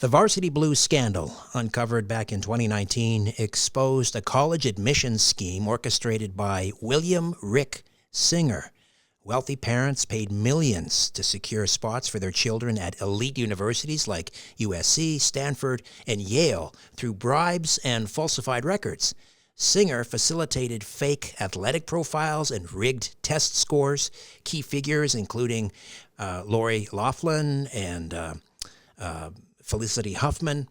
The Varsity Blues scandal, uncovered back in 2019, exposed a college admissions scheme orchestrated by William Rick Singer. Wealthy parents paid millions to secure spots for their children at elite universities like USC, Stanford, and Yale through bribes and falsified records. Singer facilitated fake athletic profiles and rigged test scores. Key figures, including Lori Loughlin and Felicity Huffman,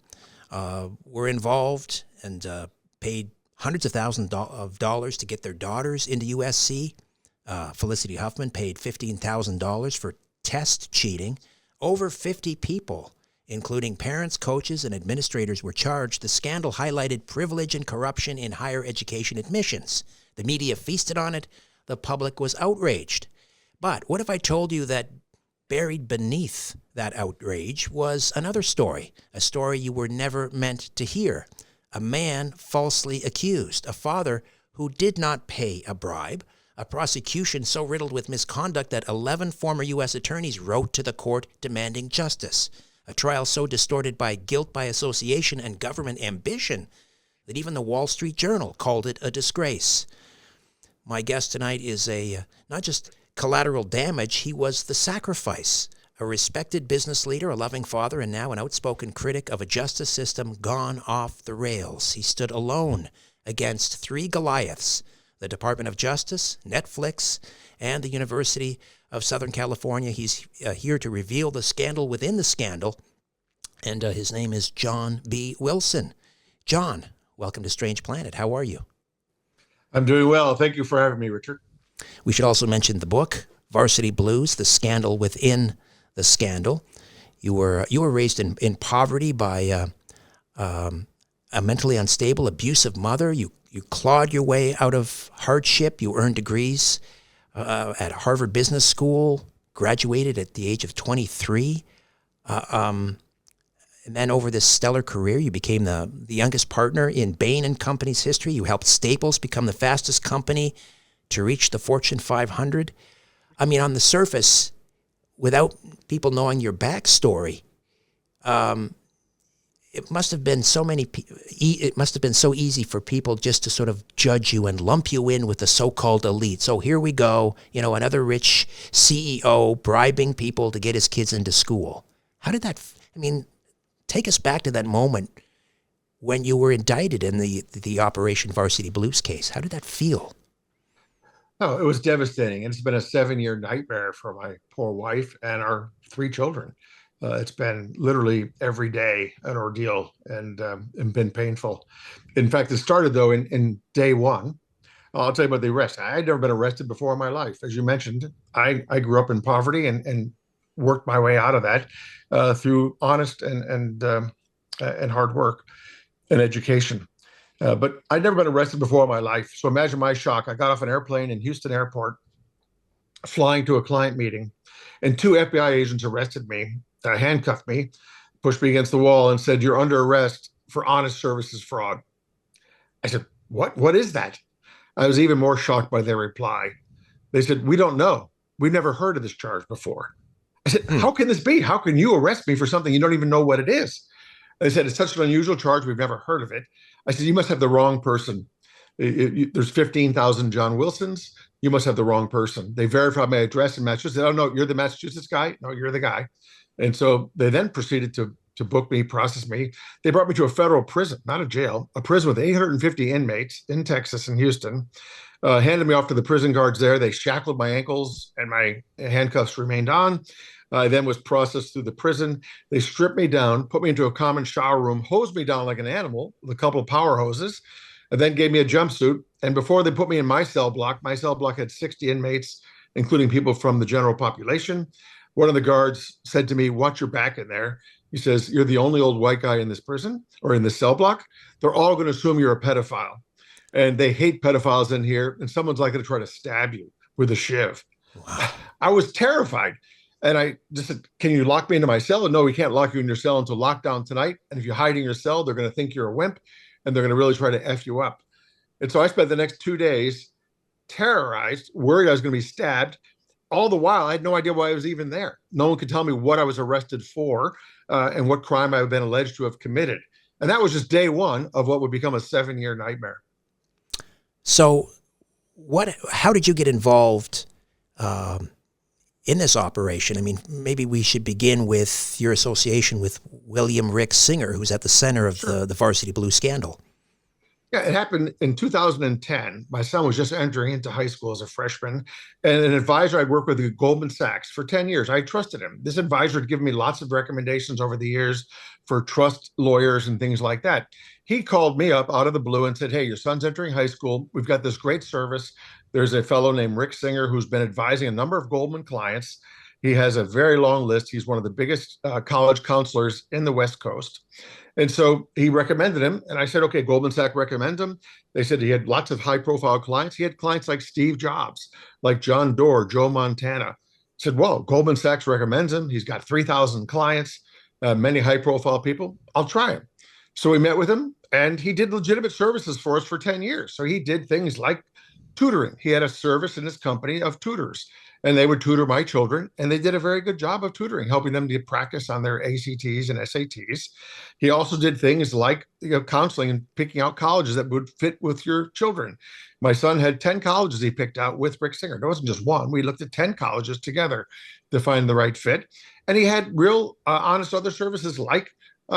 were involved and paid hundreds of thousands of dollars to get their daughters into USC. Felicity Huffman paid $15,000 for test cheating. Over 50 people, including parents, coaches, and administrators, were charged. The scandal highlighted privilege and corruption in higher education admissions. The media feasted on it. The public was outraged. But what if I told you that buried beneath that outrage was another story, a story you were never meant to hear? A man falsely accused, a father who did not pay a bribe, a prosecution so riddled with misconduct that 11 former U.S. attorneys wrote to the court demanding justice, a trial so distorted by guilt by association and government ambition that even the Wall Street Journal called it a disgrace. My guest tonight is not just collateral damage, he was the sacrifice, a respected business leader, a loving father, and now an outspoken critic of a justice system gone off the rails. He stood alone against three Goliaths: the Department of Justice, Netflix, and the University of Southern California. He's here to reveal the scandal within the scandal, and his name is John B. Wilson. John, welcome to Strange Planet. How are you? I'm doing well. Thank you for having me, Richard. We should also mention the book, Varsity Blues, The Scandal Within the Scandal. You were raised in poverty by a mentally unstable, abusive mother. You clawed your way out of hardship. You earned degrees at Harvard Business School, graduated at the age of 23. And then over this stellar career, you became the youngest partner in Bain Company's history. You helped Staples become the fastest company to reach the Fortune 500. I mean, on the surface, without people knowing your backstory, it must have been so easy for people just to sort of judge you and lump you in with the so-called elite. So here we go, another rich CEO bribing people to get his kids into school. How did that, take us back to that moment when you were indicted in the Operation Varsity Blues case. How did that feel? Oh, it was devastating. It's been a 7-year nightmare for my poor wife and our 3 children. It's been literally every day an ordeal and been painful. In fact, it started, though, in day one. I'll tell you about the arrest. I had never been arrested before in my life. As you mentioned, I grew up in poverty and worked my way out of that through honest and hard work and education. But I'd never been arrested before in my life. So imagine my shock. I got off an airplane in Houston Airport, flying to a client meeting, and 2 FBI agents arrested me, handcuffed me, pushed me against the wall, and said, "You're under arrest for honest services fraud." I said, "What? What is that?" I was even more shocked by their reply. They said, "We don't know. We've never heard of this charge before." I said, "How can this be? How can you arrest me for something you don't even know what it is?" They said, "It's such an unusual charge. We've never heard of it." I said, "You must have the wrong person. There's 15,000 John Wilsons. You must have the wrong person." They verified my address in Massachusetts. They said, "Oh, no, you're the Massachusetts guy? No, you're the guy." And so they then proceeded to book me, process me. They brought me to a federal prison, not a jail, a prison with 850 inmates in Texas and Houston, handed me off to the prison guards there. They shackled my ankles and my handcuffs remained on. I then was processed through the prison. They stripped me down, put me into a common shower room, hosed me down like an animal with a couple of power hoses, and then gave me a jumpsuit. And before they put me in my cell block had 60 inmates, including people from the general population. One of the guards said to me, "Watch your back in there." He says, "You're the only old white guy in this prison or in this cell block. They're all going to assume you're a pedophile. And they hate pedophiles in here. And someone's likely to try to stab you with a shiv." Wow. I was terrified. And I just said, "Can you lock me into my cell?" And no, we can't lock you in your cell until lockdown tonight. And if you hide in your cell, they're going to think you're a wimp and they're going to really try to F you up. And so I spent the next 2 days terrorized, worried I was going to be stabbed. all the while, I had no idea why I was even there. No one could tell me what I was arrested for and what crime I had been alleged to have committed. And that was just day one of what would become a 7-year nightmare. So, how did you get involved in this operation? I mean, maybe we should begin with your association with William Rick Singer, who's at the center of the Varsity Blues scandal. Yeah, it happened in 2010. My son was just entering into high school as a freshman, and an advisor I'd worked with at Goldman Sachs for 10 years. I trusted him. This advisor had given me lots of recommendations over the years for trust lawyers and things like that. He called me up out of the blue and said, "Hey, your son's entering high school. We've got this great service. There's a fellow named Rick Singer who's been advising a number of Goldman clients. He has a very long list. He's one of the biggest college counselors in the West Coast." And so he recommended him. And I said, okay, Goldman Sachs recommended him. They said he had lots of high profile clients. He had clients like Steve Jobs, like John Doerr, Joe Montana. I said, well, Goldman Sachs recommends him. He's got 3,000 clients, many high profile people. I'll try him. So we met with him and he did legitimate services for us for 10 years. So he did things like tutoring. He had a service in his company of tutors, and they would tutor my children, and they did a very good job of tutoring, helping them to practice on their ACTs and SATs. He also did things like counseling and picking out colleges that would fit with your children. My son had 10 colleges he picked out with Rick Singer. There wasn't just one. We looked at 10 colleges together to find the right fit. And he had real honest other services like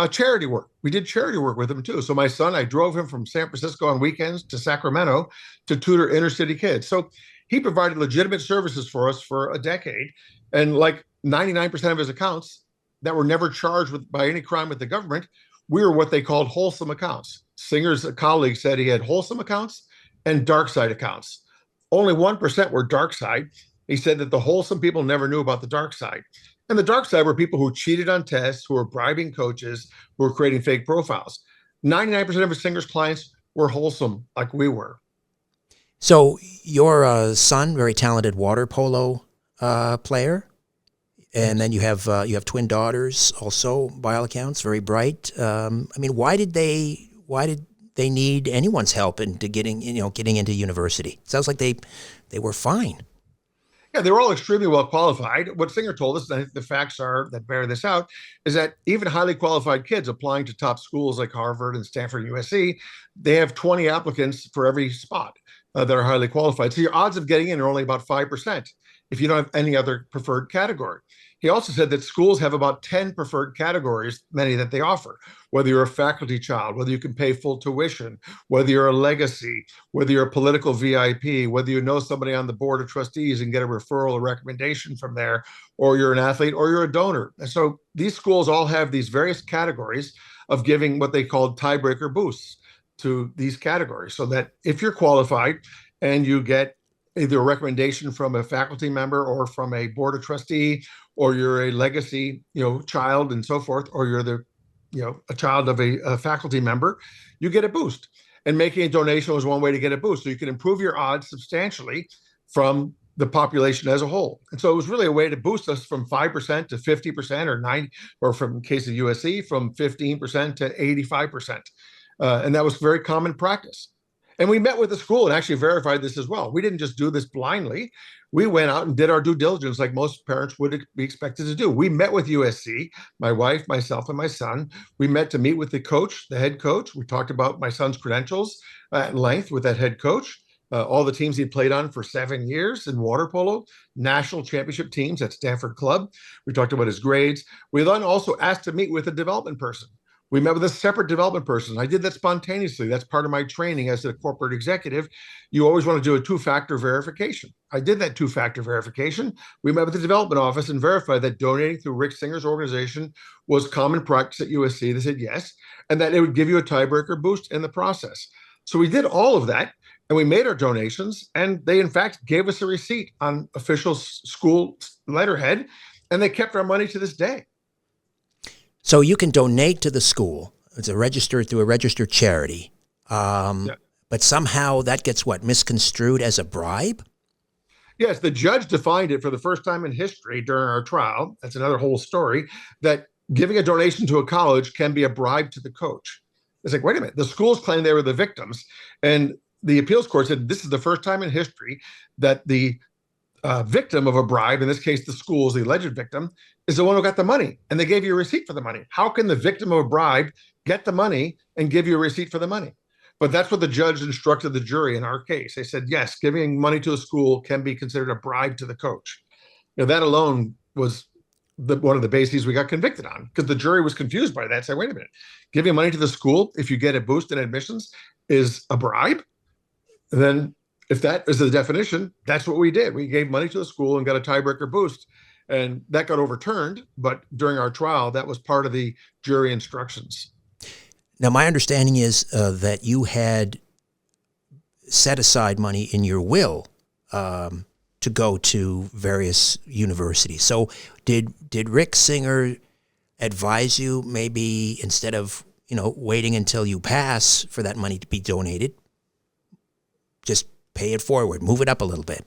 charity work. We did charity work with him too. So my son, I drove him from San Francisco on weekends to Sacramento to tutor inner city kids. So he provided legitimate services for us for a decade. And like 99% of his accounts that were never charged by any crime with the government, we were what they called wholesome accounts. Singer's colleague said he had wholesome accounts and dark side accounts. Only 1% were dark side. He said that the wholesome people never knew about the dark side. And the dark side were people who cheated on tests, who were bribing coaches, who were creating fake profiles. 99% of his Singer's clients were wholesome, like we were. So your son, very talented water polo player, and then you have twin daughters, also by all accounts, very bright. I mean, why did they need anyone's help into getting into university? It sounds like they were fine. Yeah, they were all extremely well qualified. What Singer told us, and I think the facts are that bear this out, is that even highly qualified kids applying to top schools like Harvard and Stanford, USC, they have 20 applicants for every spot that are highly qualified. So your odds of getting in are only about 5% if you don't have any other preferred category. He also said that schools have about 10 preferred categories, many that they offer, whether you're a faculty child, whether you can pay full tuition, whether you're a legacy, whether you're a political VIP, whether you know somebody on the board of trustees and get a referral or recommendation from there, or you're an athlete, or you're a donor. And so these schools all have these various categories of giving what they call tiebreaker boosts to these categories, so that if you're qualified and you get either a recommendation from a faculty member or from a board of trustee, or you're a legacy, child and so forth, or you're a child of a faculty member, you get a boost. And making a donation was one way to get a boost. So you can improve your odds substantially from the population as a whole. And so it was really a way to boost us from 5% to 50% or 9, or from case of USC, from 15% to 85%. And that was very common practice. And we met with the school and actually verified this as well. We didn't just do this blindly. We went out and did our due diligence like most parents would be expected to do. We met with USC, my wife, myself, and my son. We met to meet with the coach, the head coach. We talked about my son's credentials at length with that head coach, all the teams he'd played on for 7 years in water polo, national championship teams at Stanford Club. We talked about his grades. We then also asked to meet with a development person. We met with a separate development person. I did that spontaneously. That's part of my training as a corporate executive. You always want to do a two-factor verification. I did that two-factor verification. We met with the development office and verified that donating through Rick Singer's organization was common practice at USC. They said yes, and that it would give you a tiebreaker boost in the process. So we did all of that, and we made our donations, and they, in fact, gave us a receipt on official school letterhead, and they kept our money to this day. So you can donate to the school. It's through a registered charity. But somehow that gets misconstrued as a bribe? Yes, the judge defined it for the first time in history during our trial. That's another whole story, that giving a donation to a college can be a bribe to the coach. It's like, wait a minute, the schools claimed they were the victims. And the appeals court said this is the first time in history that the victim of a bribe, in this case, the schools, the alleged victim, is the one who got the money, and they gave you a receipt for the money. How can the victim of a bribe get the money and give you a receipt for the money? But that's what the judge instructed the jury in our case. They said, yes, giving money to a school can be considered a bribe to the coach. That alone was one of the bases we got convicted on, because the jury was confused by that. Say, wait a minute, giving money to the school if you get a boost in admissions is a bribe? Then if that is the definition, that's what we did. We gave money to the school and got a tiebreaker boost, and that got overturned. But during our trial, that was part of the jury instructions. Now, my understanding is that you had set aside money in your will to go to various universities. So did Rick Singer advise you, maybe instead of, waiting until you pass for that money to be donated, just pay it forward, move it up a little bit?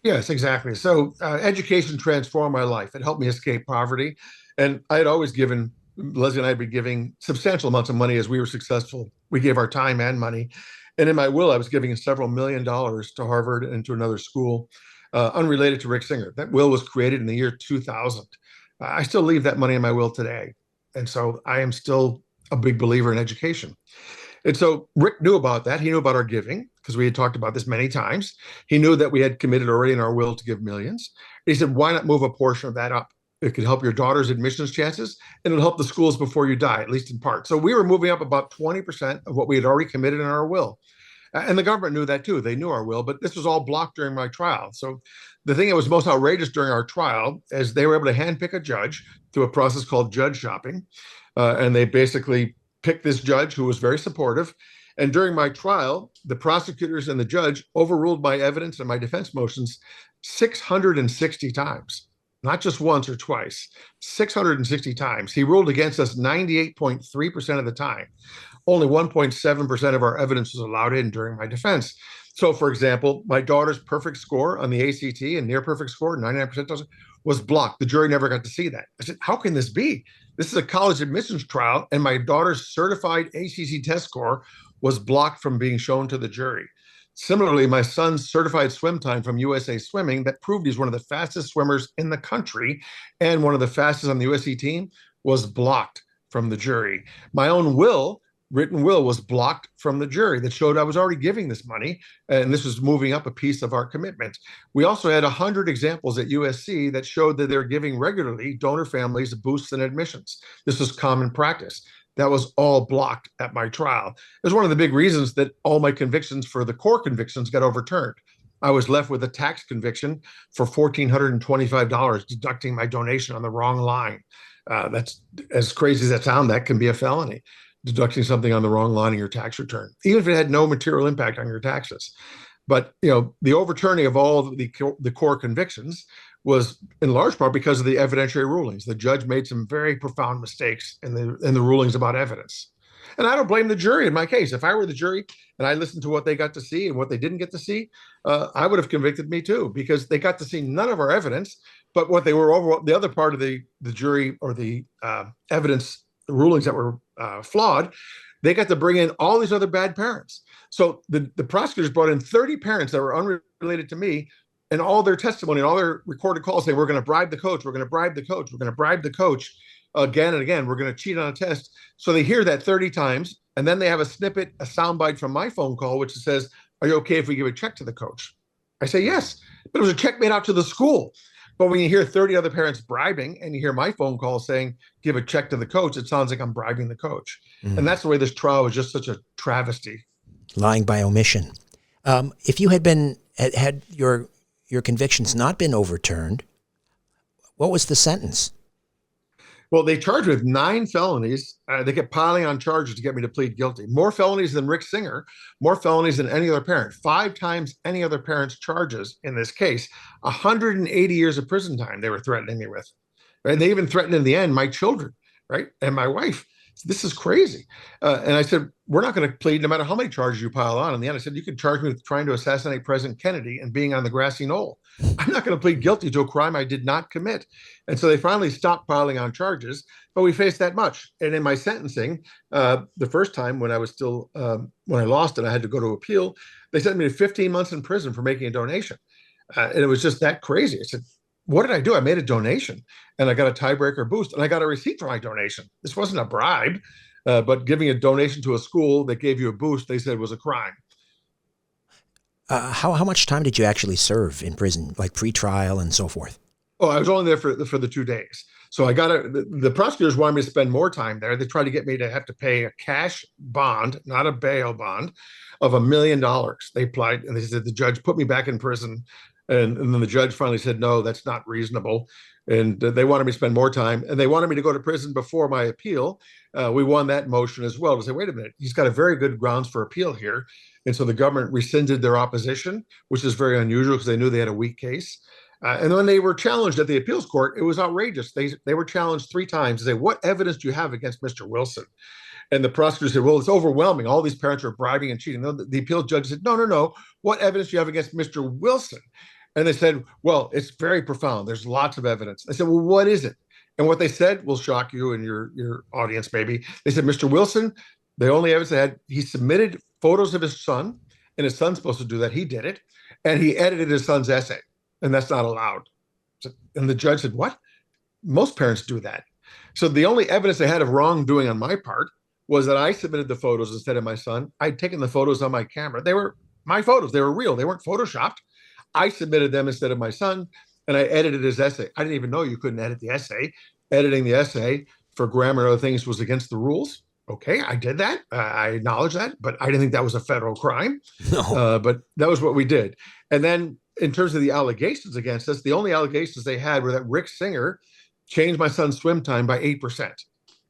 Yes, exactly. So education transformed my life. It helped me escape poverty. And I had always given, Leslie and I had been giving substantial amounts of money as we were successful. We gave our time and money. And in my will, I was giving several $1 million to Harvard and to another school, unrelated to Rick Singer. That will was created in the year 2000. I still leave that money in my will today. And so I am still a big believer in education. And so Rick knew about that. He knew about our giving, because we had talked about this many times. He knew that we had committed already in our will to give millions. He said, why not move a portion of that up? It could help your daughter's admissions chances, and it'll help the schools before you die, at least in part. So we were moving up about 20% of what we had already committed in our will. And the government knew that too. They knew our will, but this was all blocked during my trial. So the thing that was most outrageous during our trial is they were able to handpick a judge through a process called judge shopping. And they basically picked this judge who was very supportive. And during my trial, the prosecutors and the judge overruled my evidence and my defense motions 660 times. Not just once or twice, 660 times. He ruled against us 98.3% of the time. Only 1.7% of our evidence was allowed in during my defense. So, for example, my daughter's perfect score on the ACT and near perfect score, 99%, was blocked. The jury never got to see that. I said, how can this be? This is a college admissions trial, and my daughter's certified ACT test score was blocked from being shown to the jury. Similarly, my son's certified swim time from USA Swimming that proved he's one of the fastest swimmers in the country and one of the fastest on the USC team was blocked from the jury. My own will, written will, was blocked from the jury that showed I was already giving this money, and this was moving up a piece of our commitment. We also had 100 examples at USC that showed that they're giving regularly donor families boosts in admissions. This was common practice. That was all blocked at my trial. It was one of the big reasons that all my convictions for the core convictions got overturned. I was left with a tax conviction for $1,425, deducting my donation on the wrong line. That's, as crazy as that sounds, that can be a felony, deducting something on the wrong line in your tax return, even if it had no material impact on your taxes. But the overturning of all the core convictions was in large part because of the evidentiary rulings. The judge made some very profound mistakes in the rulings about evidence. And I don't blame the jury in my case. If I were the jury and I listened to what they got to see and what they didn't get to see, I would have convicted me too, because they got to see none of our evidence. But what they were over, the other part of the jury, or the evidence rulings that were flawed, they got to bring in all these other bad parents. So the prosecutors brought in 30 parents that were unrelated to me, and all their testimony and all their recorded calls saying, we're going to bribe the coach, we're going to bribe the coach, we're going to bribe the coach again and again, we're going to cheat on a test. So they hear that 30 times, and then they have a snippet, a soundbite from my phone call, which says, are you okay if we give a check to the coach? I say, yes, but it was a check made out to the school. But when you hear 30 other parents bribing and you hear my phone call saying, give a check to the coach, it sounds like I'm bribing the coach. And that's the way this trial was just such a travesty. Lying by omission. If you had your convictions not been overturned, what was the sentence? Well, they charged me with 9 felonies. They kept piling on charges to get me to plead guilty. More felonies than Rick Singer, more felonies than any other parent, 5 times any other parent's charges in this case. 180 years of prison time they were threatening me with. Right? They even threatened in the end my children, right, and my wife. This is crazy. And I said, we're not going to plead no matter how many charges you pile on. In the end, I said, you could charge me with trying to assassinate President Kennedy and being on the grassy knoll. I'm not going to plead guilty to a crime I did not commit. And so they finally stopped piling on charges, but we faced that much. And in my sentencing, the first time when I was still, when I lost and I had to go to appeal, they sent me to 15 months in prison for making a donation. And it was just that crazy. I said, what did I do? I made a donation and I got a tiebreaker boost and I got a receipt for my donation. This wasn't a bribe, but giving a donation to a school that gave you a boost, they said was a crime. How much time did you actually serve in prison, like pre-trial and so forth? Oh, I was only there for the 2 days. So the prosecutors wanted me to spend more time there. They tried to get me to have to pay a cash bond, not a bail bond, of $1 million. They applied and they said, the judge put me back in prison. And then the judge finally said, no, that's not reasonable. And they wanted me to spend more time. And they wanted me to go to prison before my appeal. We won that motion as well to say, wait a minute, he's got a very good grounds for appeal here. And so the government rescinded their opposition, which is very unusual because they knew they had a weak case. And when they were challenged at the appeals court, it was outrageous. They were challenged 3 times to say, what evidence do you have against Mr. Wilson? And the prosecutor said, well, it's overwhelming. All these parents are bribing and cheating. The appeals judge said, no. What evidence do you have against Mr. Wilson? And they said, well, it's very profound. There's lots of evidence. I said, well, what is it? And what they said will shock you and your audience, maybe. They said, Mr. Wilson, the only evidence they had, he submitted photos of his son, and his son's supposed to do that. He did it. And he edited his son's essay, and that's not allowed. And the judge said, what? Most parents do that. So the only evidence they had of wrongdoing on my part was that I submitted the photos instead of my son. I'd taken the photos on my camera. They were my photos. They were real. They weren't photoshopped. I submitted them instead of my son, and I edited his essay. I didn't even know you couldn't edit the essay. Editing the essay for grammar and other things was against the rules. Okay, I did that. I acknowledge that, but I didn't think that was a federal crime. No. But that was what we did. And then in terms of the allegations against us, the only allegations they had were that Rick Singer changed my son's swim time by 8%.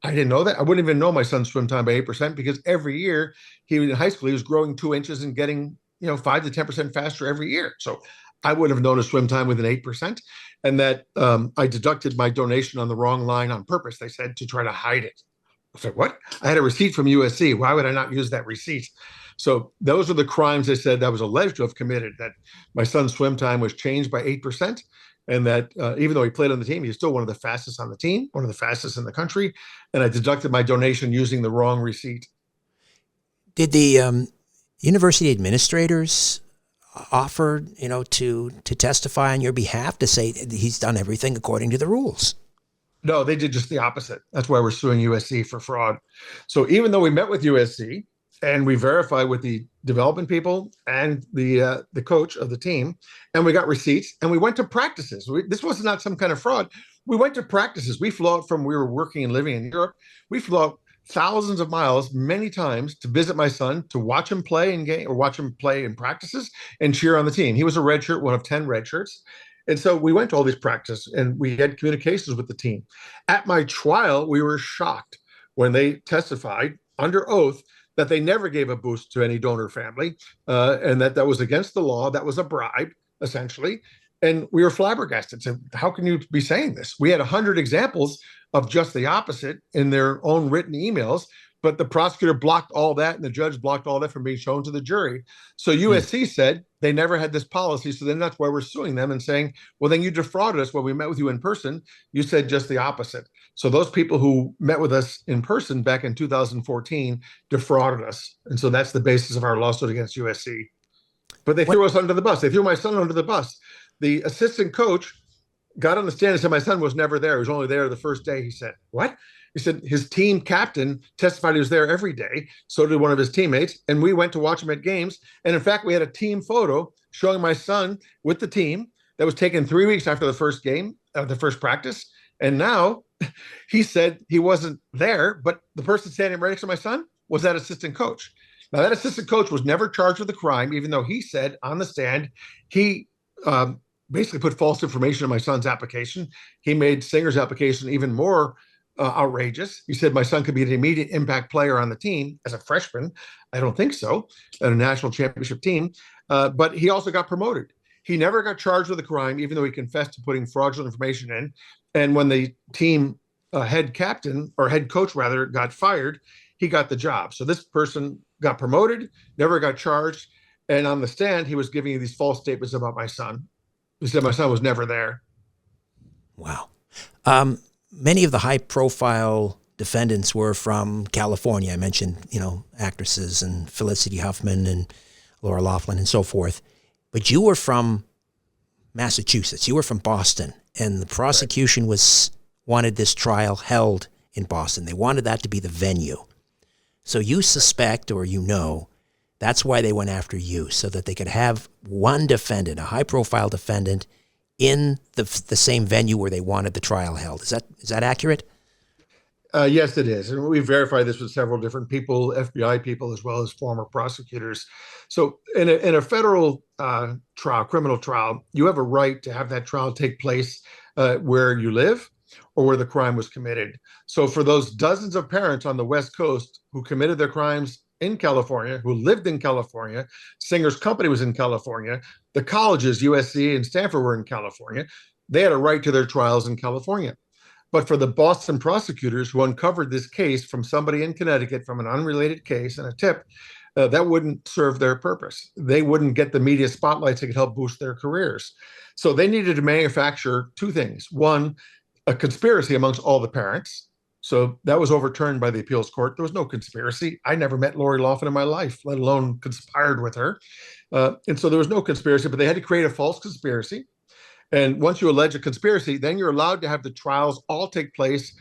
I didn't know that. I wouldn't even know my son's swim time by 8% because every year he was in high school, he was growing 2 inches and getting 5 to 10% faster every year. So I would have known his swim time within 8%. And that I deducted my donation on the wrong line on purpose, they said, to try to hide it. I said, what? I had a receipt from USC. Why would I not use that receipt? So those are the crimes they said that was alleged to have committed, that my son's swim time was changed by 8%. And that even though he played on the team, he's still one of the fastest on the team, one of the fastest in the country. And I deducted my donation using the wrong receipt. Did the university administrators offer, to testify on your behalf to say he's done everything according to the rules? No, they did just the opposite. That's why we're suing USC for fraud. So even though we met with USC and we verified with the development people and the coach of the team, and we got receipts and we went to practices. This was not some kind of fraud. We went to practices. We flew out we were working and living in Europe. We flew out thousands of miles many times to visit my son, to watch him play in game or watch him play in practices and cheer on the team. He was a red shirt, one of 10 red shirts. And so we went to all these practices and we had communications with the team. At my trial, we were shocked when they testified under oath that they never gave a boost to any donor family and that was against the law. That was a bribe, essentially. And we were flabbergasted. So how can you be saying this? We had 100 examples of just the opposite in their own written emails, but the prosecutor blocked all that and the judge blocked all that from being shown to the jury. So USC said they never had this policy. So then that's why we're suing them and saying, well, then you defrauded us when we met with you in person. You said just the opposite. So those people who met with us in person back in 2014 defrauded us. And so that's the basis of our lawsuit against USC. But they threw us under the bus. They threw my son under the bus. The assistant coach got on the stand and said my son was never there. He was only there the first day. He said, what? He said his team captain testified he was there every day. So did one of his teammates. And we went to watch him at games. And in fact, we had a team photo showing my son with the team that was taken 3 weeks after the first game, the first practice. And now he said he wasn't there, but the person standing right next to my son was that assistant coach. Now, that assistant coach was never charged with a crime, even though he said on the stand, he basically put false information in my son's application. He made Singer's application even more outrageous. He said my son could be an immediate impact player on the team as a freshman. I don't think so, at a national championship team. But he also got promoted. He never got charged with a crime, even though he confessed to putting fraudulent information in. And when the team head captain, or head coach rather, got fired, he got the job. So this person got promoted, never got charged. And on the stand, he was giving you these false statements about my son. He said my son was never there. Wow. Many of the high-profile defendants were from California. I mentioned, actresses and Felicity Huffman and Laura Loughlin and so forth. But you were from Massachusetts. You were from Boston, and the prosecution wanted this trial held in Boston. They wanted that to be the venue. So you suspect, or that's why they went after you, so that they could have one defendant, a high-profile defendant, in the same venue where they wanted the trial held. Is that accurate? Yes, it is. And we verified this with several different people, FBI people, as well as former prosecutors. So in a federal trial, criminal trial, you have a right to have that trial take place where you live or where the crime was committed. So for those dozens of parents on the West Coast who committed their crimes in California, who lived in California, Singer's company was in California, the colleges, USC and Stanford, were in California, they had a right to their trials in California. But for the Boston prosecutors who uncovered this case from somebody in Connecticut from an unrelated case and a tip, that wouldn't serve their purpose. They wouldn't get the media spotlights that could help boost their careers. So they needed to manufacture two things. One, a conspiracy amongst all the parents. So that was overturned by the appeals court. There was no conspiracy. I never met Lori Loughlin in my life, let alone conspired with her. And so there was no conspiracy, but they had to create a false conspiracy. And once you allege a conspiracy, then you're allowed to have the trials all take place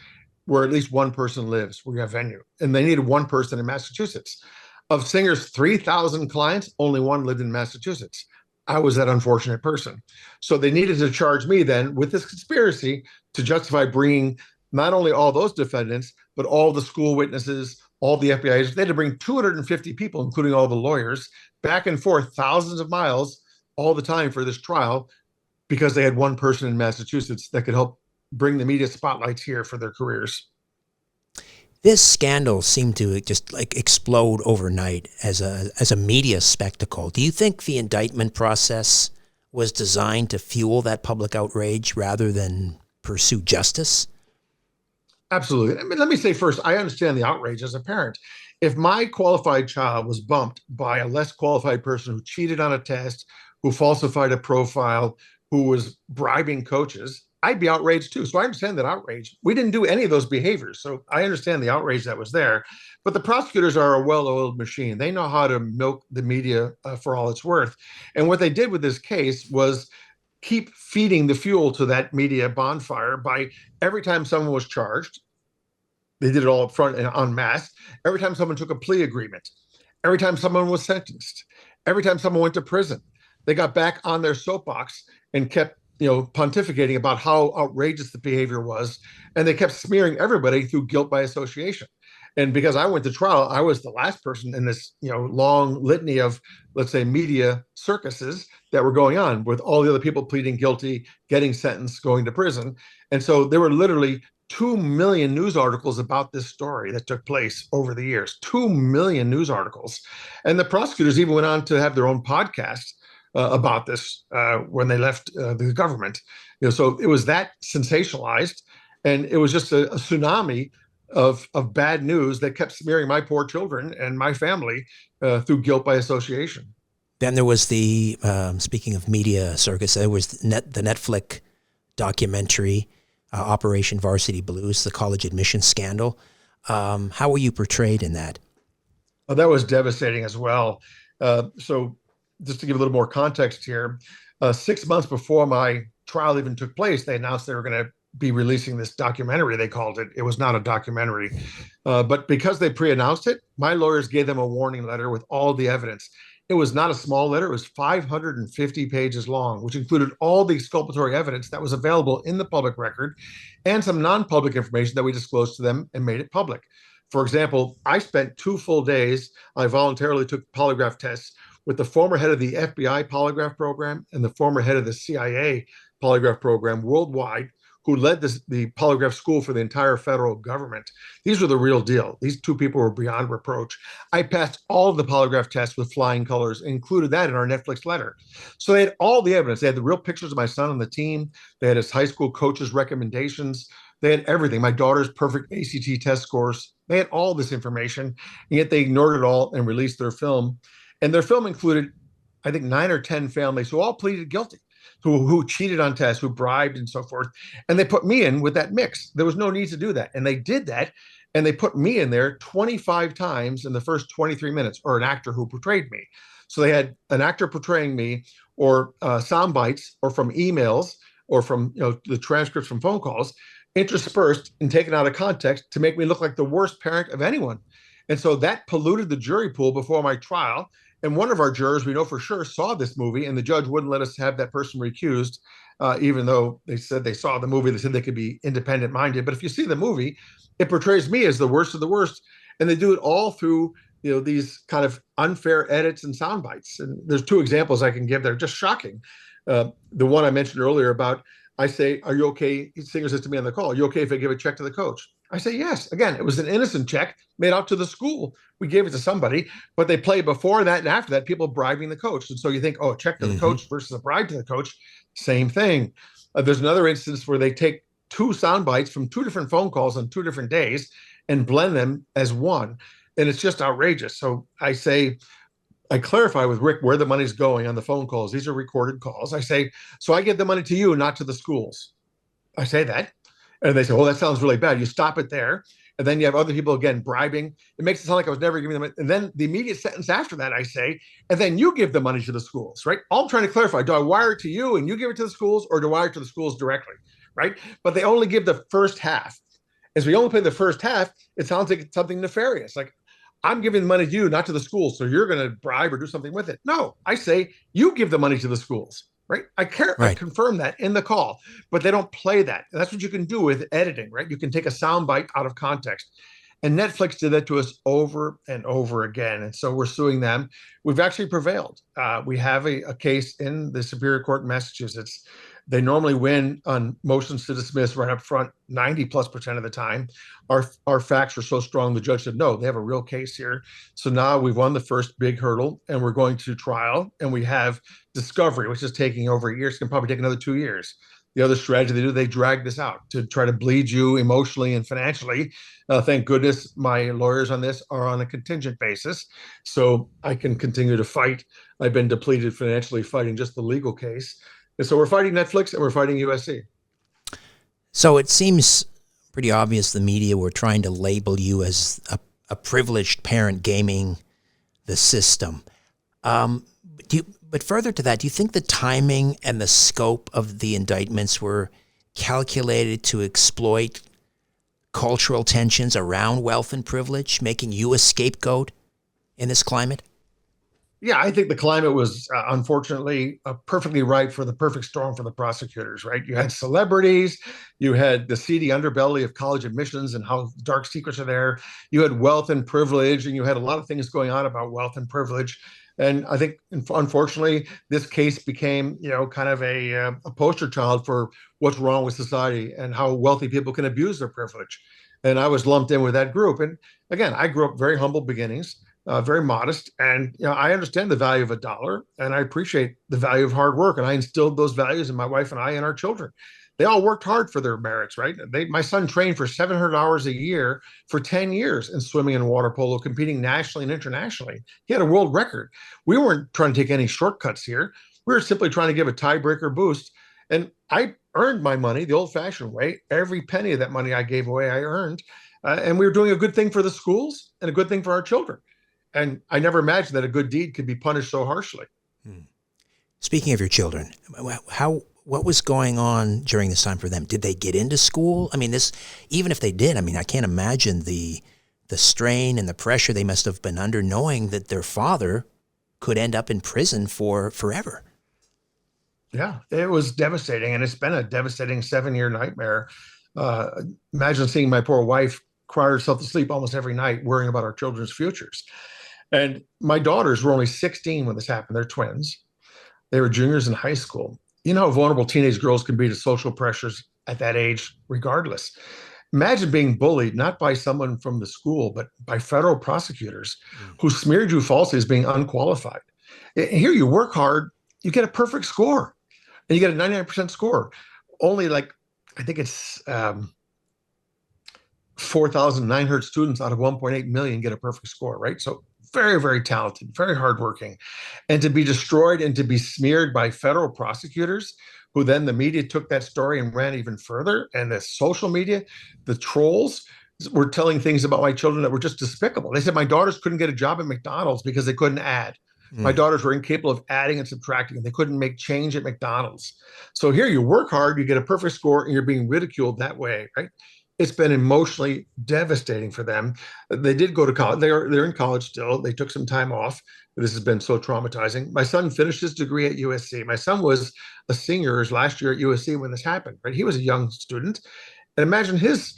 where at least one person lives, where you have venue. And they needed one person in Massachusetts. Of Singer's 3,000 clients, only one lived in Massachusetts. I was that unfortunate person. So they needed to charge me then with this conspiracy to justify bringing not only all those defendants, but all the school witnesses, all the FBI agents. They had to bring 250 people, including all the lawyers, back and forth thousands of miles all the time for this trial, because they had one person in Massachusetts that could help bring the media spotlights here for their careers. This scandal seemed to just explode overnight as a media spectacle. Do you think the indictment process was designed to fuel that public outrage rather than pursue justice? Absolutely. I mean, let me say first, I understand the outrage as a parent. If my qualified child was bumped by a less qualified person who cheated on a test, who falsified a profile, who was bribing coaches, I'd be outraged too. So I understand that outrage. We didn't do any of those behaviors. So I understand the outrage that was there. But the prosecutors are a well-oiled machine. They know how to milk the media for all it's worth. And what they did with this case was keep feeding the fuel to that media bonfire by every time someone was charged, they did it all up front and en masse. Every time someone took a plea agreement, every time someone was sentenced, every time someone went to prison, they got back on their soapbox and kept, pontificating about how outrageous the behavior was. And they kept smearing everybody through guilt by association. And because I went to trial, I was the last person in this, long litany of, let's say, media circuses that were going on, with all the other people pleading guilty, getting sentenced, going to prison. And so there were literally 2 million news articles about this story that took place over the years. 2 million news articles. And the prosecutors even went on to have their own podcast about this when they left the government. So it was that sensationalized, and it was just a tsunami of bad news that kept smearing my poor children and my family through guilt by association. Then there was the, speaking of media circus, there was the Netflix documentary, Operation Varsity Blues, the college admissions scandal. How were you portrayed in that? Oh, that was devastating as well. So just to give a little more context here, 6 months before my trial even took place, they announced they were going to be releasing this documentary, they called it. It was not a documentary. But because they pre-announced it, my lawyers gave them a warning letter with all the evidence. It was not a small letter. It was 550 pages long, which included all the exculpatory evidence that was available in the public record and some non-public information that we disclosed to them and made it public. For example, I spent 2 full days. I voluntarily took polygraph tests with the former head of the FBI polygraph program and the former head of the CIA polygraph program worldwide, who led the polygraph school for the entire federal government. These were the real deal. These 2 people were beyond reproach. I passed all of the polygraph tests with flying colors, and included that in our Netflix letter. So they had all the evidence. They had the real pictures of my son on the team. They had his high school coach's recommendations. They had everything. My daughter's perfect ACT test scores. They had all this information, and yet they ignored it all and released their film. And their film included, I think, 9 or 10 families who all pleaded guilty, who cheated on tests, who bribed and so forth. And they put me in with that mix. There was no need to do that. And they did that. And they put me in there 25 times in the first 23 minutes, or an actor who portrayed me. So they had an actor portraying me, or sound bites, or from emails, or from the transcripts from phone calls, interspersed and taken out of context to make me look like the worst parent of anyone. And so that polluted the jury pool before my trial. And one of our jurors, we know for sure, saw this movie, and the judge wouldn't let us have that person recused, even though they said they saw the movie. They said they could be independent minded. But if you see the movie, it portrays me as the worst of the worst. And they do it all through these kind of unfair edits and sound bites. And there's two examples I can give that are just shocking. The one I mentioned earlier about, I say, "Are you okay?" Singer says to me on the call, "Are you okay if I give a check to the coach?" I say, "Yes." Again, it was an innocent check made out to the school. We gave it to somebody, but they play before that and after that, people bribing the coach. And so you think, oh, a check to the coach versus a bribe to the coach, same thing. There's another instance where they take two sound bites from two different phone calls on 2 different days and blend them as one. And it's just outrageous. So I clarify with Rick where the money's going on the phone calls. These are recorded calls. I say, so I give the money to you, not to the schools. I say that. And they say, well, that sounds really bad. You stop it there. And then you have other people, again, bribing. It makes it sound like I was never giving them. And then the immediate sentence after that, I say, and then you give the money to the schools, right? All I'm trying to clarify, do I wire it to you and you give it to the schools, or do I wire it to the schools directly, right? But they only give the first half. As we only pay the first half, it sounds like it's something nefarious. Like, I'm giving the money to you, not to the schools, so you're going to bribe or do something with it. No, I say you give the money to the schools, right? I confirm that in the call, but they don't play that. And that's what you can do with editing, right? You can take a soundbite out of context. And Netflix did that to us over and over again. And so we're suing them. We've actually prevailed. We have a case in the Superior Court in Massachusetts. They normally win on motions to dismiss right up front 90+% of the time. Our facts are so strong, the judge said, no, they have a real case here. So now we've won the first big hurdle, and we're going to trial, and we have discovery, which is taking over a year. It's going to probably take another 2 years. The other strategy they do, they drag this out to try to bleed you emotionally and financially. Thank goodness my lawyers on this are on a contingent basis, so I can continue to fight. I've been depleted financially fighting just the legal case. And so we're fighting Netflix and we're fighting USC. So it seems pretty obvious the media were trying to label you as a privileged parent gaming the system. But further to that, do you think the timing and the scope of the indictments were calculated to exploit cultural tensions around wealth and privilege, making you a scapegoat in this climate? Yeah, I think the climate was unfortunately perfectly ripe for the perfect storm for the prosecutors, right? You had celebrities, you had the seedy underbelly of college admissions and how dark secrets are there. You had wealth and privilege, and you had a lot of things going on about wealth and privilege. And I think, unfortunately, this case became, kind of a poster child for what's wrong with society and how wealthy people can abuse their privilege. And I was lumped in with that group. And again, I grew up very humble beginnings. Very modest. And I understand the value of a dollar, and I appreciate the value of hard work. And I instilled those values in my wife and I and our children. They all worked hard for their merits, right? My son trained for 700 hours a year for 10 years in swimming and water polo, competing nationally and internationally. He had a world record. We weren't trying to take any shortcuts here. We were simply trying to give a tiebreaker boost. And I earned my money the old-fashioned way. Every penny of that money I gave away, I earned. And we were doing a good thing for the schools and a good thing for our children. And I never imagined that a good deed could be punished so harshly. Speaking of your children, what was going on during this time for them? Did they get into school? I mean, even if they did, I can't imagine the strain and the pressure they must have been under, knowing that their father could end up in prison for forever. Yeah, it was devastating, and it's been a devastating 7-year nightmare. Imagine seeing my poor wife cry herself to sleep almost every night, worrying about our children's futures. And my daughters were only 16 when this happened. They're twins. They were juniors in high school. You know how vulnerable teenage girls can be to social pressures at that age, regardless. Imagine being bullied, not by someone from the school, but by federal prosecutors who smeared you falsely as being unqualified. Here you work hard, you get a perfect score, and you get a 99% score. Only I think it's 4,900 students out of 1.8 million get a perfect score, right? So very, very talented, very hardworking. And to be destroyed and to be smeared by federal prosecutors, who then the media took that story and ran even further. And the social media, the trolls were telling things about my children that were just despicable. They said my daughters couldn't get a job at McDonald's because they couldn't add. My daughters were incapable of adding and subtracting, and they couldn't make change at McDonald's. So here you work hard, you get a perfect score, and you're being ridiculed that way, right? It's been emotionally devastating for them. They did go to college. They're in college still. They took some time off. This has been so traumatizing. My son finished his degree at USC. My son was a senior his last year at USC when this happened, right? He was a young student. And imagine his,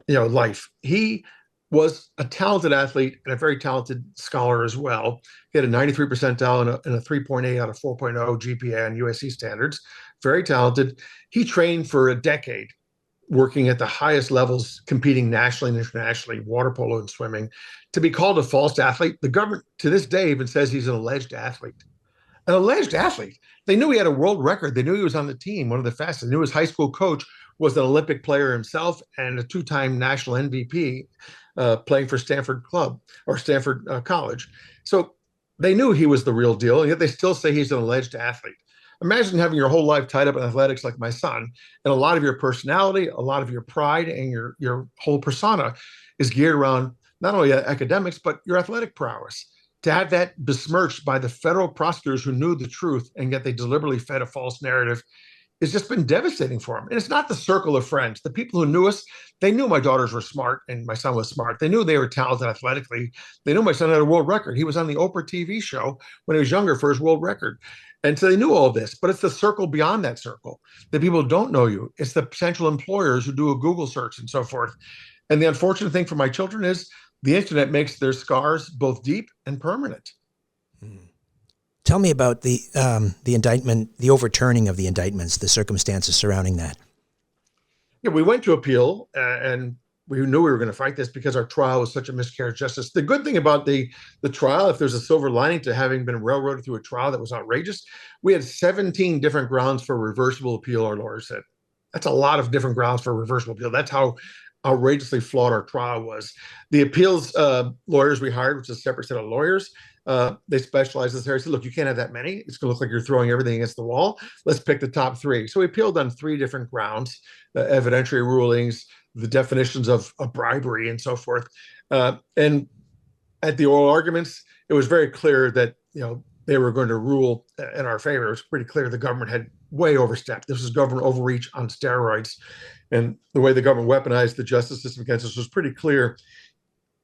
life. He was a talented athlete and a very talented scholar as well. He had a 93 percentile and a 3.8 out of 4.0 GPA on USC standards. Very talented. He trained for a decade, working at the highest levels, competing nationally and internationally, water polo and swimming. To be called a false athlete, the government to this day even says he's an alleged athlete. An alleged athlete. They knew he had a world record. They knew he was on the team, one of the fastest. They knew his high school coach was an Olympic player himself and a two-time national MVP, playing for Stanford Club or Stanford College. So they knew he was the real deal, and yet they still say he's an alleged athlete. Imagine having your whole life tied up in athletics like my son, and a lot of your personality, a lot of your pride, and your whole persona is geared around not only academics, but your athletic prowess. To have that besmirched by the federal prosecutors who knew the truth, and yet they deliberately fed a false narrative, it's just been devastating for him. And it's not the circle of friends. The people who knew us, they knew my daughters were smart and my son was smart. They knew they were talented athletically. They knew my son had a world record. He was on the Oprah TV show when he was younger for his world record. And so they knew all this, but it's the circle beyond that circle. The people who don't know you. It's the potential employers who do a Google search and so forth. And the unfortunate thing for my children is the internet makes their scars both deep and permanent. Tell me about the indictment, the overturning of the indictments, the circumstances surrounding that. Yeah, we went to appeal, and we knew we were going to fight this because our trial was such a miscarriage of justice. The good thing about the trial, if there's a silver lining to having been railroaded through a trial that was outrageous, we had 17 different grounds for reversible appeal, our lawyers said. That's a lot of different grounds for reversible appeal. That's how outrageously flawed our trial was. The appeals lawyers we hired, which is a separate set of lawyers, they specialize in this area. I said, look, you can't have that many. It's going to look like you're throwing everything against the wall. Let's pick the top three. So we appealed on three different grounds: the evidentiary rulings, the definitions of bribery, and so forth. And at the oral arguments, it was very clear that they were going to rule in our favor. It was pretty clear the government had way overstepped. This was government overreach on steroids. And the way the government weaponized the justice system against us was pretty clear.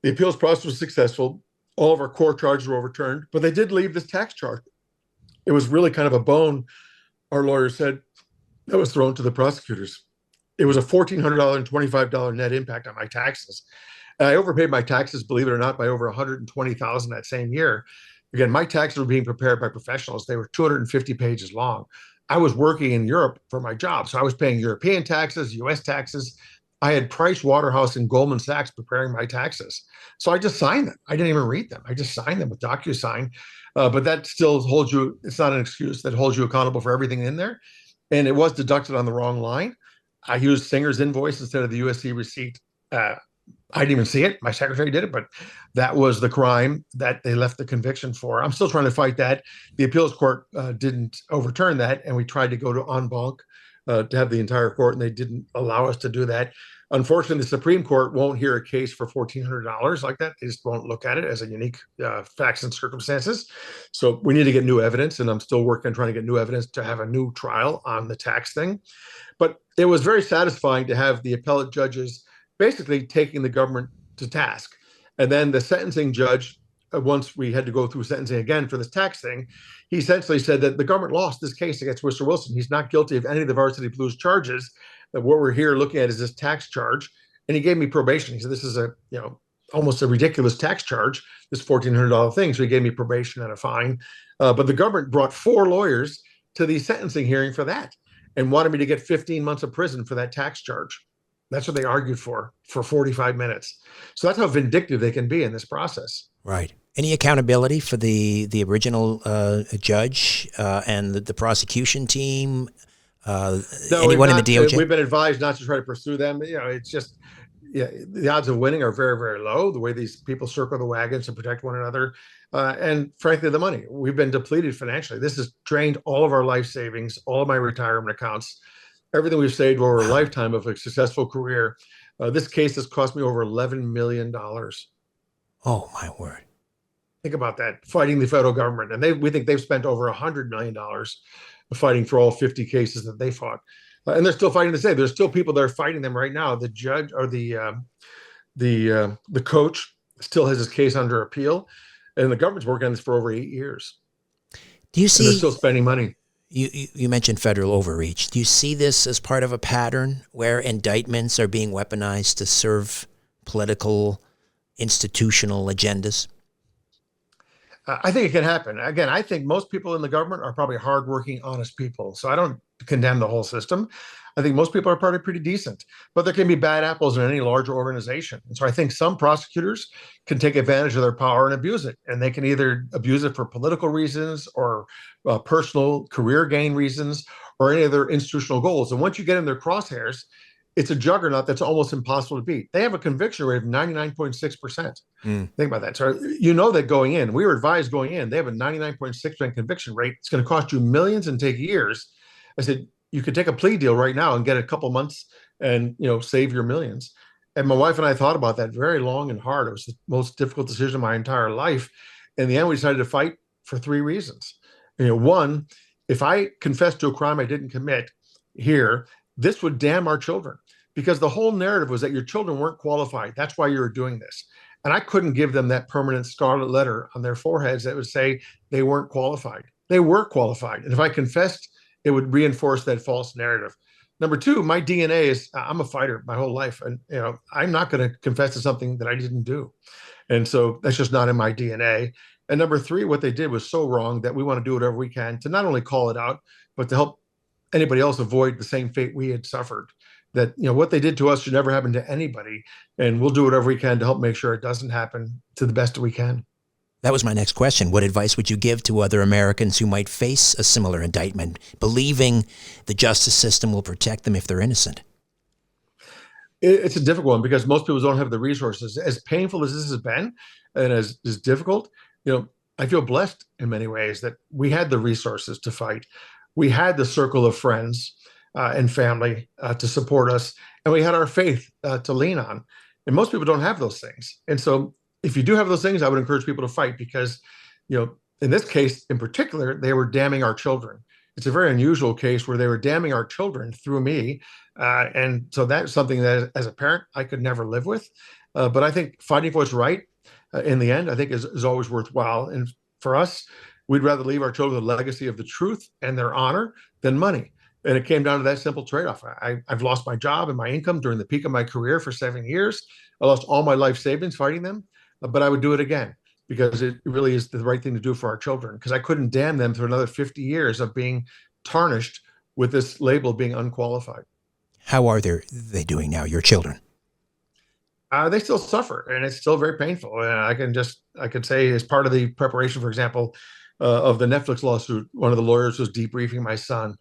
The appeals process was successful. All of our core charges were overturned, but they did leave this tax charge. It was really kind of a bone, our lawyers said, that was thrown to the prosecutors. It was a $1,425 net impact on my taxes. And I overpaid my taxes, believe it or not, by over $120,000 that same year. Again, my taxes were being prepared by professionals. They were 250 pages long. I was working in Europe for my job, so I was paying European taxes, U.S. taxes. I had Price Waterhouse and Goldman Sachs preparing my taxes. So I just signed them. I didn't even read them. I just signed them with DocuSign. But that still holds you, it's not an excuse, that holds you accountable for everything in there. And it was deducted on the wrong line. I used Singer's invoice instead of the USC receipt. I didn't even see it. My secretary did it, but that was the crime that they left the conviction for. I'm still trying to fight that. The appeals court didn't overturn that, and we tried to go to en banc to have the entire court, and they didn't allow us to do that. Unfortunately, the Supreme Court won't hear a case for $1,400 like that. They just won't look at it as a unique facts and circumstances. So we need to get new evidence, and I'm still working on trying to get new evidence to have a new trial on the tax thing. But it was very satisfying to have the appellate judges basically taking the government to task. And then the sentencing judge, once we had to go through sentencing again for this tax thing, he essentially said that the government lost this case against Mr. Wilson. He's not guilty of any of the Varsity Blues charges. That what we're here looking at is this tax charge. And he gave me probation. He said, this is almost a ridiculous tax charge, this $1,400 thing. So he gave me probation and a fine. But the government brought 4 lawyers to the sentencing hearing for that and wanted me to get 15 months of prison for that tax charge. That's what they argued for 45 minutes. So that's how vindictive they can be in this process. Right. Any accountability for the original judge and the prosecution team? No, anyone in the DOJ? We've been advised not to try to pursue them. It's just the odds of winning are very, very low. The way these people circle the wagons to protect one another, and frankly, the money. We've been depleted financially. This has drained all of our life savings, all of my retirement accounts, everything we've saved over a lifetime of a successful career. This case has cost me over $11 million. Oh, my word. Think about that, fighting the federal government. And we think they've spent over $100 million fighting for all 50 cases that they fought. And they're still fighting today. There's still people that are fighting them right now. The judge or the coach still has his case under appeal, and the government's working on this for over 8 years. Do you And they're see, still spending money. you mentioned federal overreach. Do you see this as part of a pattern where indictments are being weaponized to serve political, institutional agendas? I think it can happen. Again, I think most people in the government are probably hardworking, honest people. So I don't condemn the whole system. I think most people are probably pretty decent, but there can be bad apples in any large organization. And so I think some prosecutors can take advantage of their power and abuse it. And they can either abuse it for political reasons or personal career gain reasons or any other institutional goals. And once you get in their crosshairs, it's a juggernaut that's almost impossible to beat. They have a conviction rate of 99.6%. Think about that. So you know that going in, we were advised going in, they have a 99.6% conviction rate. It's going to cost you millions and take years. I said, you could take a plea deal right now and get a couple months and save your millions. And my wife and I thought about that very long and hard. It was the most difficult decision of my entire life. In the end, we decided to fight for three reasons. One, if I confess to a crime I didn't commit here, this would damn our children, because the whole narrative was that your children weren't qualified. That's why you were doing this. And I couldn't give them that permanent scarlet letter on their foreheads that would say they weren't qualified. They were qualified. And if I confessed, it would reinforce that false narrative. Number two, my DNA is I'm a fighter my whole life. And I'm not going to confess to something that I didn't do. And so that's just not in my DNA. And number three, what they did was so wrong that we want to do whatever we can to not only call it out, but to help anybody else avoid the same fate we had suffered. That what they did to us should never happen to anybody, and we'll do whatever we can to help make sure it doesn't happen to the best that we can. That was my next question. What advice would you give to other Americans who might face a similar indictment, believing the justice system will protect them if they're innocent? It's a difficult one because most people don't have the resources. As painful as this has been, and as difficult, I feel blessed in many ways that we had the resources to fight. We had the circle of friends and family to support us, and we had our faith to lean on. And most people don't have those things. And so if you do have those things, I would encourage people to fight because, in this case in particular, they were damning our children. It's a very unusual case where they were damning our children through me. And so that's something that as a parent, I could never live with. But I think fighting for what's right in the end, I think is always worthwhile. And for us, we'd rather leave our children a legacy of the truth and their honor than money. And it came down to that simple trade-off. I've lost my job and my income during the peak of my career for 7 years. I lost all my life savings fighting them, but I would do it again because it really is the right thing to do for our children, because I couldn't damn them through another 50 years of being tarnished with this label of being unqualified. How are they doing now, your children? They still suffer, and it's still very painful. And I can say as part of the preparation, for example, of the Netflix lawsuit, one of the lawyers was debriefing my son,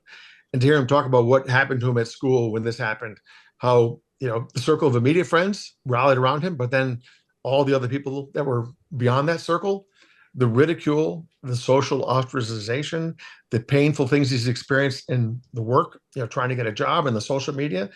and to hear him talk about what happened to him at school when this happened, how the circle of immediate friends rallied around him, but then all the other people that were beyond that circle, the ridicule, the social ostracization, the painful things he's experienced in the work, trying to get a job and the social media.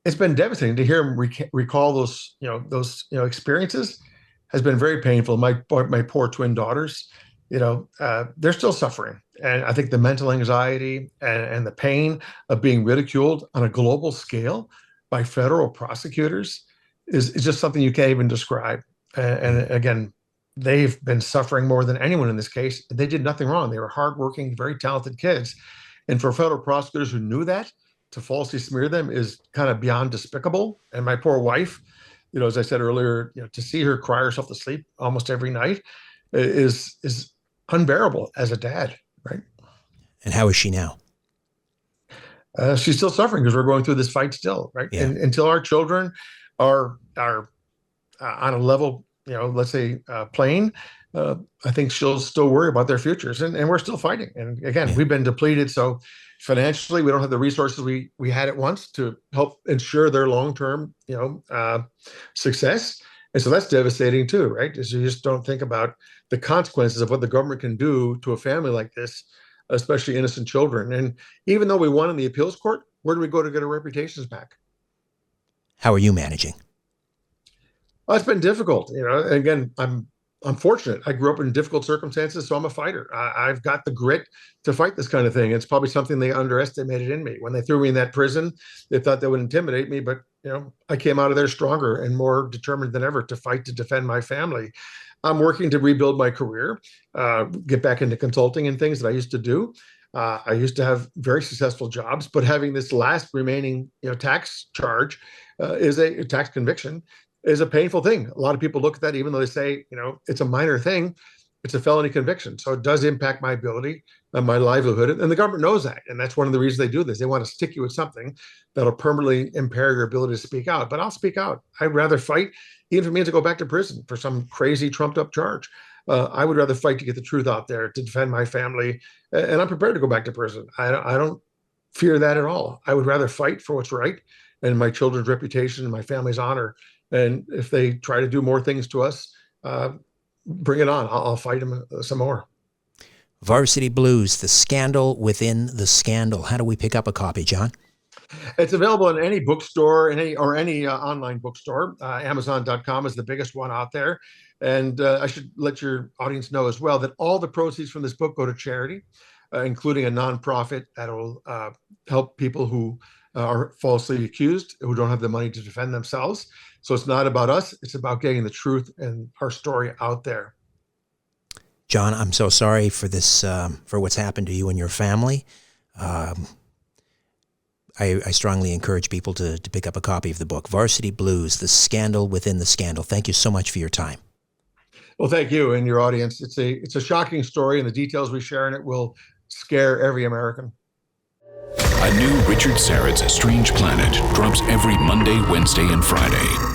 It's been devastating to hear him recall those experiences. Has been very painful. My poor twin daughters, they're still suffering. And I think the mental anxiety and the pain of being ridiculed on a global scale by federal prosecutors is just something you can't even describe. And again, they've been suffering more than anyone in this case. They did nothing wrong. They were hardworking, very talented kids. And for federal prosecutors who knew that, to falsely smear them is kind of beyond despicable. And my poor wife, as I said earlier, to see her cry herself to sleep almost every night is unbearable as a dad, right? And how is she now? She's still suffering because we're going through this fight still, right? Yeah. And until our children are on a level, let's say plane, I think she'll still worry about their futures, and we're still fighting. And again, we've been depleted, so financially we don't have the resources we had at once to help ensure their long-term, success. And so that's devastating too, right? Is you just don't think about the consequences of what the government can do to a family like this, especially innocent children. And even though we won in the appeals court, where do we go to get our reputations back? How are you managing? Well, it's been difficult. Again, I'm I'm fortunate. I grew up in difficult circumstances, so I'm a fighter. I've got the grit to fight this kind of thing. It's probably something they underestimated in me. When they threw me in that prison, they thought that would intimidate me, but I came out of there stronger and more determined than ever to fight to defend my family. I'm working to rebuild my career, get back into consulting and things that I used to do. I used to have very successful jobs, but having this last remaining, tax charge is a tax conviction is a painful thing. A lot of people look at that, even though they say, it's a minor thing, it's a felony conviction. So it does impact my ability and my livelihood. And the government knows that. And that's one of the reasons they do this. They want to stick you with something that'll permanently impair your ability to speak out. But I'll speak out. I'd rather fight, even if it means to go back to prison for some crazy trumped up charge. I would rather fight to get the truth out there, to defend my family. And I'm prepared to go back to prison. I don't fear that at all. I would rather fight for what's right and my children's reputation and my family's honor. And if they try to do more things to us, bring it on. I'll fight them some more. Varsity Blues, The Scandal Within the Scandal. How do we pick up a copy, John? It's available in any bookstore, any online bookstore. Amazon.com is the biggest one out there. And I should let your audience know as well that all the proceeds from this book go to charity, including a nonprofit that will help people who are falsely accused, who don't have the money to defend themselves. So it's not about us. It's about getting the truth and our story out there. John, I'm so sorry for this, for what's happened to you and your family. I strongly encourage people to pick up a copy of the book, Varsity Blues, The Scandal Within the Scandal. Thank you so much for your time. Well, thank you and your audience. It's a shocking story, and the details we share in it will scare every American. A new Richard Syrett's Strange Planet drops every Monday, Wednesday, and Friday.